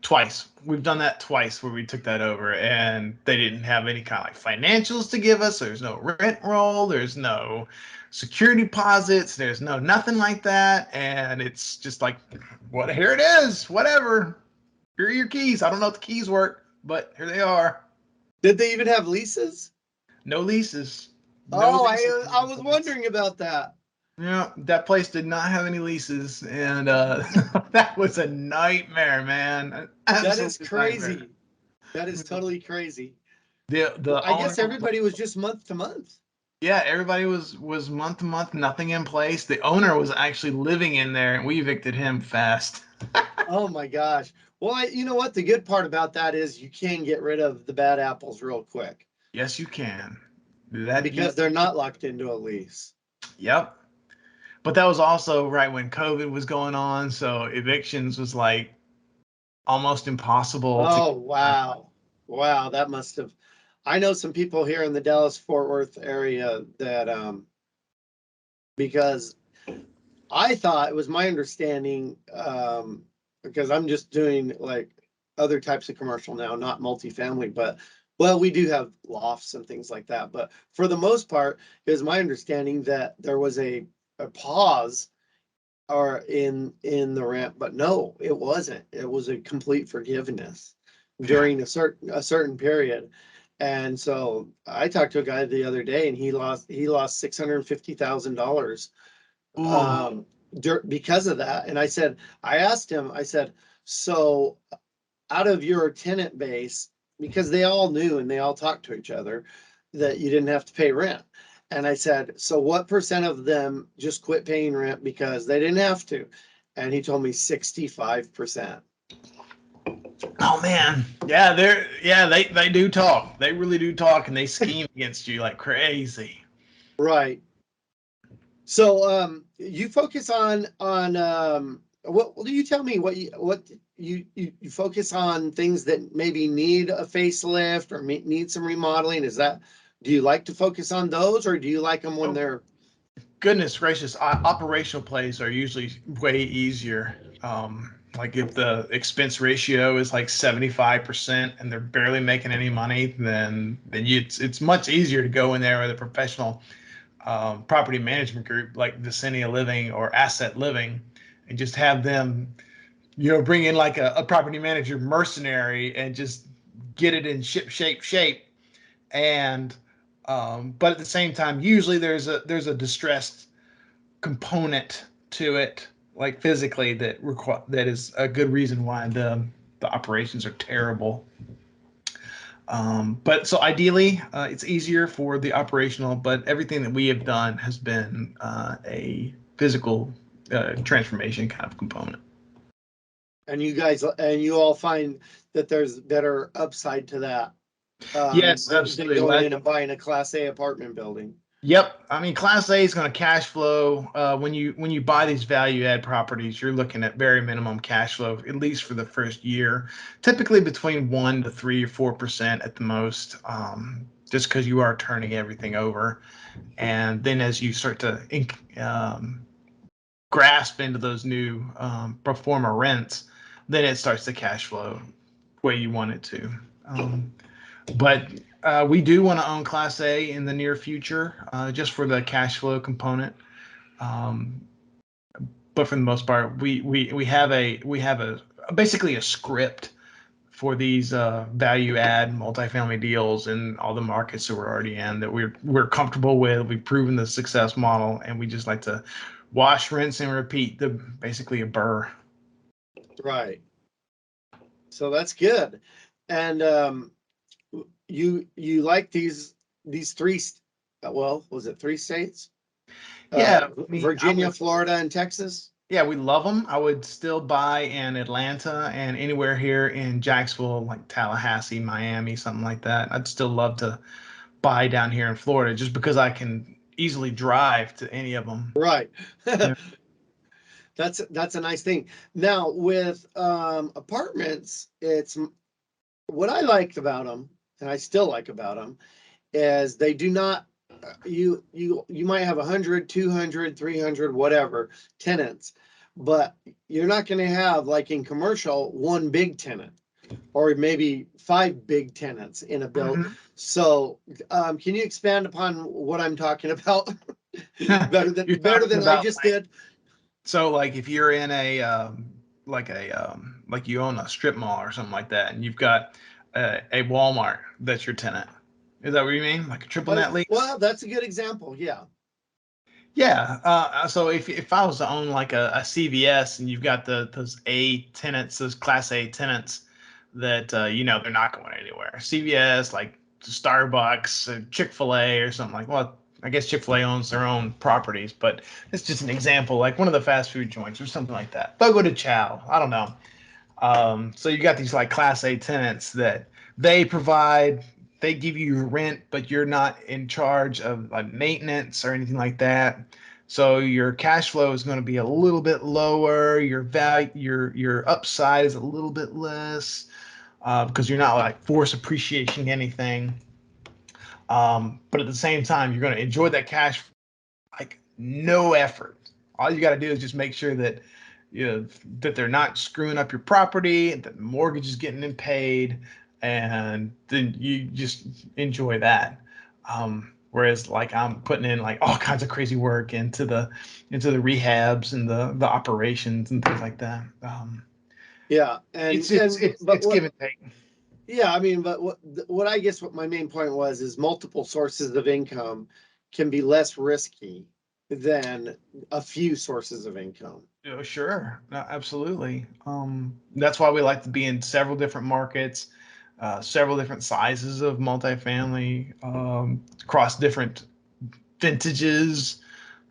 B: Twice. We've done that twice where we took that over and they didn't have any kind of like financials to give us. There's no rent roll. There's no security deposits. There's no nothing like that. And it's just like, what? Here it is. Whatever. Here are your keys. I don't know if the keys work, but here they are.
A: Did they even have leases?
B: No leases. No
A: Oh,
B: leases.
A: I was wondering about that.
B: Yeah, that place did not have any leases, and that was a nightmare, man. An
A: That is
B: absolute nightmare.
A: crazy. That is totally crazy.
B: The
A: I
B: owner,
A: guess everybody was just month to month.
B: yeah, everybody was month to month, nothing in place. The owner was actually living in there, and we evicted him fast.
A: Oh my gosh. Well, you know what? The good part about that is you can get rid of the bad apples real quick
B: Yes, you can. That you,
A: because they're not locked into a lease.
B: yep. But that was also right when COVID was going on, so evictions was like almost impossible to.
A: Oh, wow. Wow, that must have. I know some people here in the Dallas Fort Worth area that because I thought it was my understanding, because I'm just doing like other types of commercial now, not multifamily, but well, we do have lofts and things like that. But for the most part, it was my understanding that there was a pause or in the rent, but no, it wasn't. It was a complete forgiveness during a certain period. And so I talked to a guy the other day and he lost $650,000
B: Ooh.
A: because of that. And I asked him, I said, so out of your tenant base, because they all knew and they all talked to each other that you didn't have to pay rent. And I said, so what percent of them just quit paying rent because they didn't have to? And he told me 65%.
B: Oh man, they do talk. They really do talk, and they scheme against you like crazy.
A: Right. So you focus on what do you tell me what you focus on things that maybe need a facelift or need some remodeling? Do you like to focus on those or do you like them when
B: Oh
A: they're
B: goodness gracious! Operational plays are usually way easier. Like if the expense ratio is like 75% and they're barely making any money, it's much easier to go in there with a professional property management group like Vicinity Living or Asset Living, and just have them, bring in like a property manager mercenary and just get it in shape. And but at the same time, usually there's a distressed component to it, like physically that is a good reason why the operations are terrible. But so ideally, it's easier for the operational, but everything that we have done has been a physical transformation kind of component.
A: and you all find that there's better upside to that
B: Yes,
A: than
B: absolutely.
A: going in and buying a Class A apartment building.
B: Yep. I mean, Class A is going to cash flow. When you buy these value add properties, you're looking at very minimum cash flow, at least for the first year, typically between 1 to 3 or 4% at the most, just because you are turning everything over. And then as you start to grasp into those new pro forma rents, then it starts to cash flow the way you want it to. But we do want to own Class A in the near future, just for the cash flow component. Um, but for the most part, we have a basically a script for these value add multifamily deals in all the markets that we're already in that we're comfortable with. We've proven the success model, and we just like to wash, rinse, and repeat. The basically a burr.
A: Right. So that's good. And you like these well, was it three states?
B: Yeah, I mean, I
A: Virginia,
B: would.
A: Florida, and Texas.
B: Yeah, we love them. I would still buy in Atlanta and anywhere here in Jacksonville, like Tallahassee, Miami, something like that. I'd still love to buy down here in Florida just because I can easily drive to any of them.
A: Right.
B: Yeah.
A: That's a nice thing. Now with apartments, it's what I liked about them, and I still like about them, is they do not you might have 100, 200, 300, whatever tenants, but you're not going to have, like in commercial, one big tenant or maybe five big tenants in a build.
B: Mhm.
A: So can you expand upon what I'm talking about? better
B: You're
A: better
B: talking
A: than I
B: about
A: just
B: like,
A: did.
B: so like if you're in a like you own a strip mall or something like that, and you've got a Walmart that's your tenant. Is that what you mean? Like a triple net lease?
A: Well, that's a good example. Yeah.
B: Yeah. So if I was to own like a CVS and you've got those A tenants, those Class A tenants that they're not going anywhere. CVS, like Starbucks, Chick-fil-A, or something like. Well, I guess Chick-fil-A owns their own properties, but it's just an example, like one of the fast food joints or something like that. They'll go to Chow. I don't know. So you got these like Class A tenants that they provide, they give you your rent, but you're not in charge of like maintenance or anything like that. So your cash flow is going to be a little bit lower. Your value, your upside is a little bit less because you're not like force appreciating anything. But at the same time, you're going to enjoy that cash like no effort. All you got to do is just make sure that that they're not screwing up your property, that the mortgage is getting paid, and then you just enjoy that. Whereas like I'm putting in like all kinds of crazy work into the rehabs and the operations and things like that.
A: Yeah. But
B: It's
A: what,
B: give and take.
A: yeah, I mean, but what I guess what my main point was is multiple sources of income can be less risky than a few sources of income.
B: Yeah, sure. No, absolutely. That's why we like to be in several different markets, several different sizes of multifamily, across different vintages,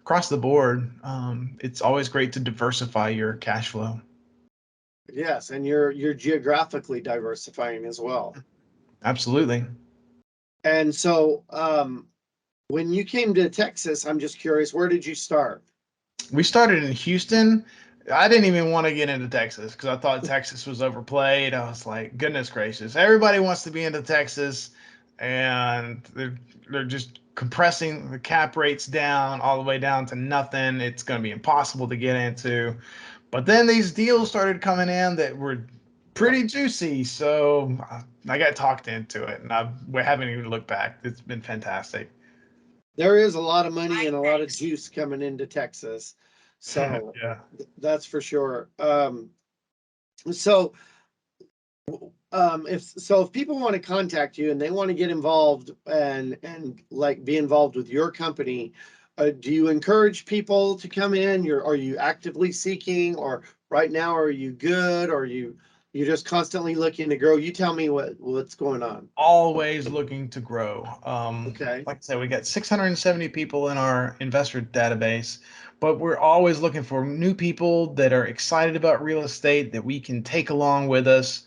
B: across the board. It's always great to diversify your cash flow.
A: Yes, and you're geographically diversifying as well.
B: Absolutely.
A: And so when you came to Texas, I'm just curious, where did you start?
B: We started in Houston. I didn't even want to get into Texas because I thought Texas was overplayed. I was like, goodness gracious, everybody wants to be into Texas, and they're just compressing the cap rates down all the way down to nothing. It's going to be impossible to get into. But then these deals started coming in that were pretty juicy, so I got talked into it, and we haven't even looked back. It's been fantastic.
A: There is a lot of money and a lot of juice coming into Texas. So
B: Yeah.
A: that's for sure. So if people want to contact you and they want to get involved and like be involved with your company, do you encourage people to come in? Are you actively seeking, or right now are you good? Or you're just constantly looking to grow? You tell me what's going on.
B: Always looking to grow.
A: Okay.
B: Like I said, we got 670 people in our investor database, but we're always looking for new people that are excited about real estate that we can take along with us,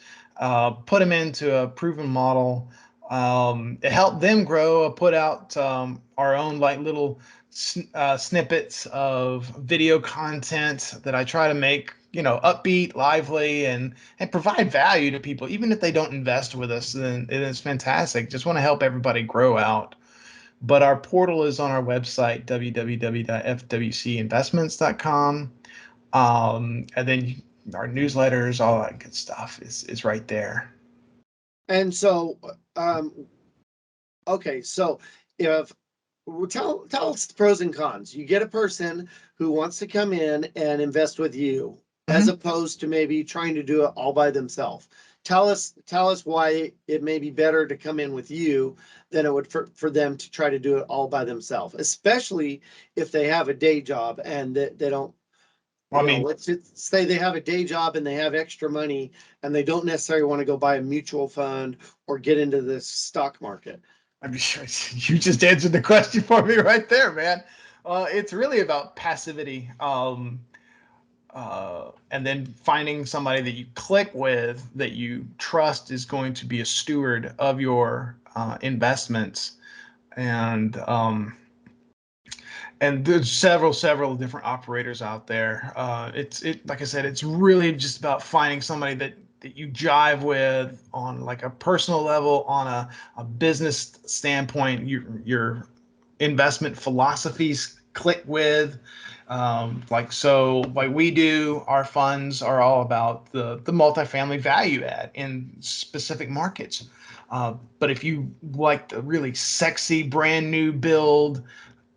B: put them into a proven model, help them grow, put out our own like little snippets of video content that I try to make, upbeat, lively, and provide value to people, even if they don't invest with us. Then it is fantastic. Just want to help everybody grow out. But our portal is on our website, www.fwcinvestments.com. And then our newsletters, all that good stuff is right there.
A: And so, okay, so if tell us the pros and cons. You get a person who wants to come in and invest with you, as
B: Mhm.
A: opposed to maybe trying to do it all by themselves. Tell us why it may be better to come in with you than it would for them to try to do it all by themselves, especially if they have a day job and they don't,
B: I mean,
A: let's just say they have a day job and they have extra money and they don't necessarily want to go buy a mutual fund or get into the stock market.
B: I'm sure you just answered the question for me right there, man. It's really about passivity. And then finding somebody that you click with, that you trust is going to be a steward of your investments. And there's several different operators out there. Like I said, it's really just about finding somebody that you jive with on like a personal level, on a business standpoint, your investment philosophies click with. Like we do, our funds are all about the multifamily value add in specific markets. But if you like the really sexy brand new build,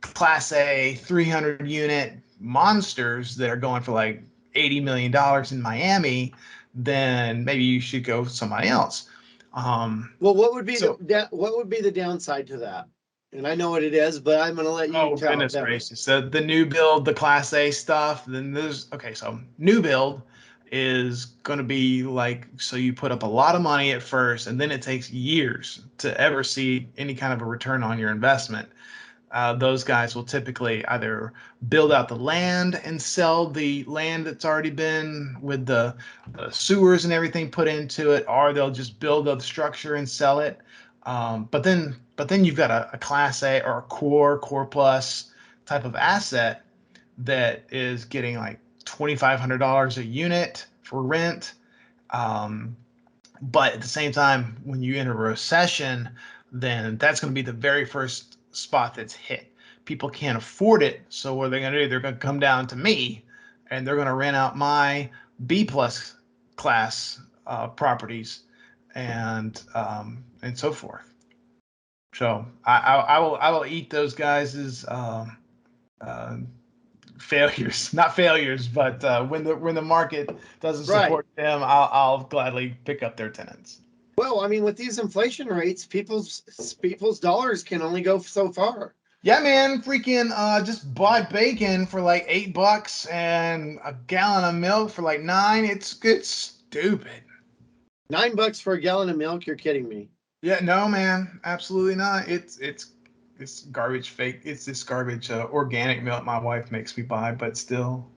B: Class A 300 unit monsters that are going for like $80 million in Miami, then maybe you should go with somebody else.
A: Well, what would be
B: So
A: the downside to that? And I know what it is, but I'm going to let you
B: Oh,
A: tell
B: goodness
A: them.
B: gracious. The new build, the Class A stuff, then there's okay, so new build is going to be like, so you put up a lot of money at first, and then it takes years to ever see any kind of a return on your investment. Those guys will typically either build out the land and sell the land that's already been with the sewers and everything put into it, or they'll just build the structure and sell it. But then you've got a Class A or a Core Plus type of asset that is getting like $2,500 a unit for rent. Um, but at the same time, when you enter a recession, then that's going to be the very first spot that's hit. People can't afford it. So what are they going to do? They're going to come down to me and they're going to rent out my B plus class properties and so forth. So I will eat those guys' uh, failures, not failures, but when the market doesn't
A: Right.
B: support them, I'll gladly pick up their tenants.
A: Well, I mean, with these inflation rates, people's dollars can only go so far.
B: Yeah, man, freaking just bought bacon for like $8 and a gallon of milk for like 9. It's stupid.
A: $9 for a gallon of milk? You're kidding me.
B: Yeah, no, man, absolutely not. It's garbage fake. It's this garbage organic milk my wife makes me buy, but still,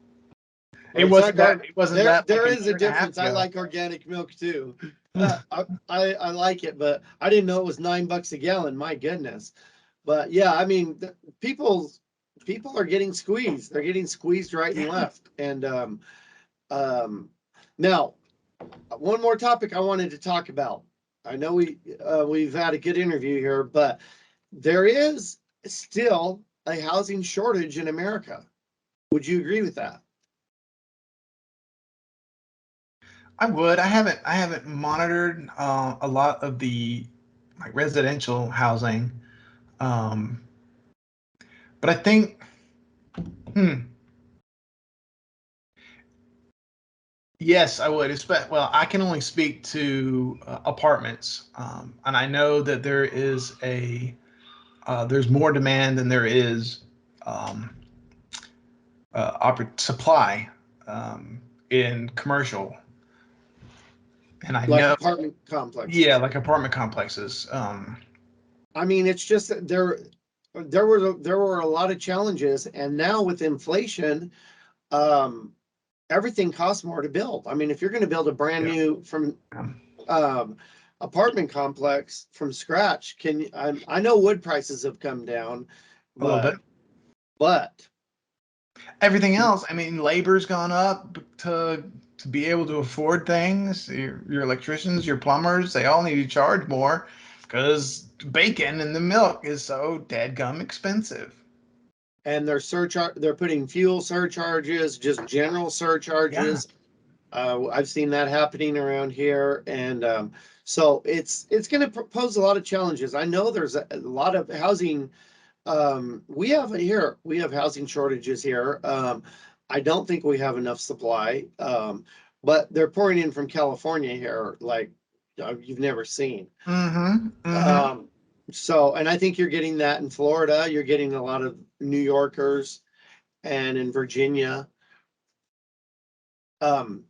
A: Well, it's not
B: it wasn't
A: there.
B: that like
A: There
B: a
A: is a
B: year and a half
A: difference. I
B: ago.
A: like organic milk too. I like it, but I didn't know it was $9 a gallon. My goodness. But yeah, I mean, people are getting squeezed. They're getting squeezed right and
B: Yeah.
A: left. And um, now one more topic I wanted to talk about. I know we've had a good interview here, but there is still a housing shortage in America. Would you agree with that?
B: I would. I haven't monitored a lot of the like residential housing, um, but I think, hmm, yes, I would. Well, I can only speak to apartments, and I know that there's more demand than there is um, supply in commercial, and I
A: Like
B: know,
A: apartment
B: yeah,
A: complexes.
B: like apartment complexes.
A: I mean, it's just that there were a lot of challenges, and now with inflation, um, everything costs more to build. I mean, if you're going to build a brand
B: Yeah,
A: new from
B: um,
A: um, apartment complex from scratch, I know wood prices have come down,
B: a little bit.
A: but
B: Everything else, I mean, labor's gone up to be able to afford things. Your electricians, your plumbers, they all need to charge more because bacon and the milk is so dadgum expensive.
A: and they're putting fuel surcharges, just general
B: Yeah.
A: surcharges. I've seen that happening around here, and so it's going to pose a lot of challenges. I know there's a lot of housing. We have housing shortages here. I don't think we have enough supply, but they're pouring in from California here, like you've never seen.
B: Mm-hmm. Mm-hmm.
A: Um, and I think you're getting that in Florida. You're getting a lot of New Yorkers, and in Virginia. Um,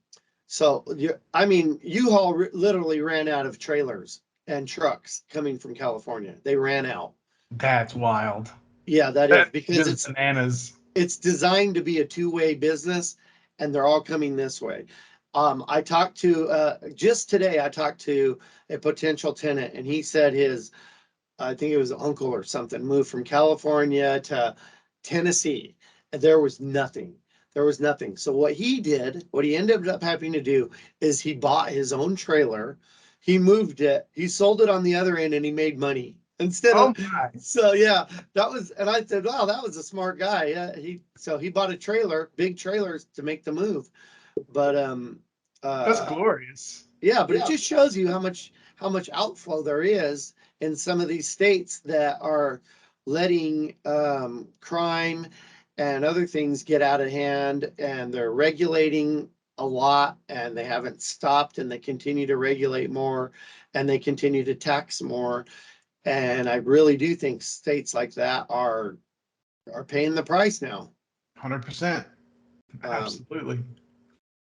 A: I mean, U-Haul literally ran out of trailers and trucks coming from California. They ran out.
B: That's wild.
A: Yeah, that is
B: That's
A: because
B: just bananas.
A: it's designed to be a two-way business, and they're all coming this way. I talked to just today. I talked to a potential tenant, and he said I think it was uncle or something, moved from California to Tennessee, and there was nothing. There was nothing. So what he ended up having to do is he bought his own trailer, he moved it, he sold it on the other end, and he made money instead
B: Oh
A: of,
B: my.
A: so yeah, that was, and I said, wow, that was a smart guy. Yeah, he bought a trailer, big trailers to make the move. But
B: That's
A: uh
B: glorious.
A: yeah, but it just shows you how much outflow there is in some of these states that are letting crime and other things get out of hand, and they're regulating a lot, and they haven't stopped, and they continue to regulate more, and they continue to tax more. And I really do think states like that are paying the price now.
B: 100%.
A: Um,
B: Absolutely.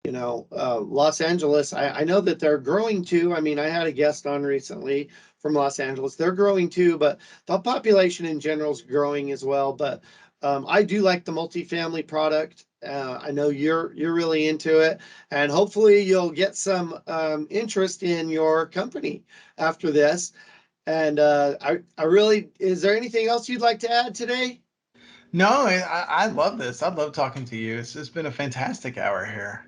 A: Los Angeles, I know that they're growing too. I mean, I had a guest on recently from Los Angeles. They're growing too, but the population in general is growing as well. But I do like the multifamily product. I know you're really into it, and hopefully you'll get some interest in your company after this. And I really, is there anything else you'd like to add today?
B: No, I love this. I love talking to you. It's been a fantastic hour here.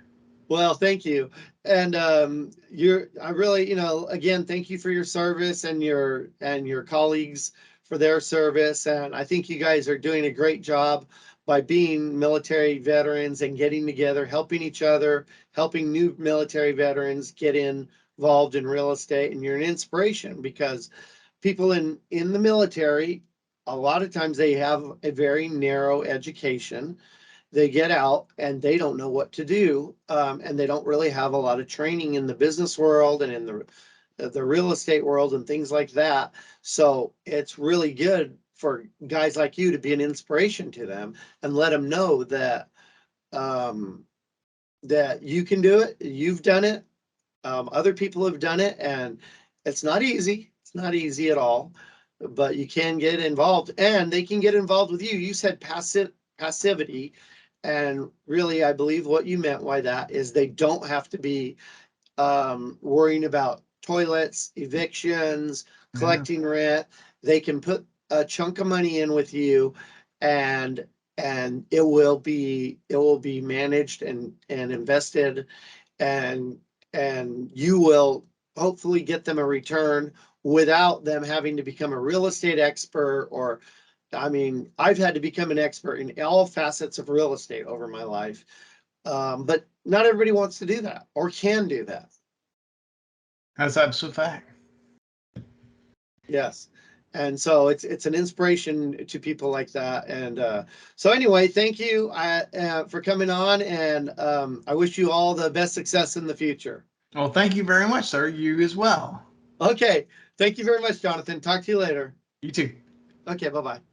A: Well, thank you. And I really, again, thank you for your service, and your colleagues for their service. And I think you guys are doing a great job by being military veterans and getting together, helping each other, helping new military veterans get involved in real estate. And you're an inspiration, because people in the military, a lot of times they have a very narrow education. They get out and they don't know what to do, and they don't really have a lot of training in the business world and in the real estate world and things like that. So it's really good for guys like you to be an inspiration to them and let them know um, that you can do it. You've done it. Other people have done it, and it's not easy. It's not easy at all, but you can get involved, and they can get involved with you. You said passivity, and really, I believe what you meant by that is they don't have to be worrying about toilets, evictions,
B: Yeah.
A: collecting rent. They can put a chunk of money in with you, and it will be managed and invested, and you will hopefully get them a return without them having to become a real estate expert. Or, I mean, I've had to become an expert in all facets of real estate over my life. But not everybody wants to do that or can do that.
B: That's absolute fact.
A: Yes. And so it's an inspiration to people like that. And so anyway, thank you for coming on, and I wish you all the best success in the future.
B: Well, thank you very much, sir. You as well.
A: Okay. Thank you very much, Jonathan. Talk to you later.
B: You too.
A: Okay. Bye-bye.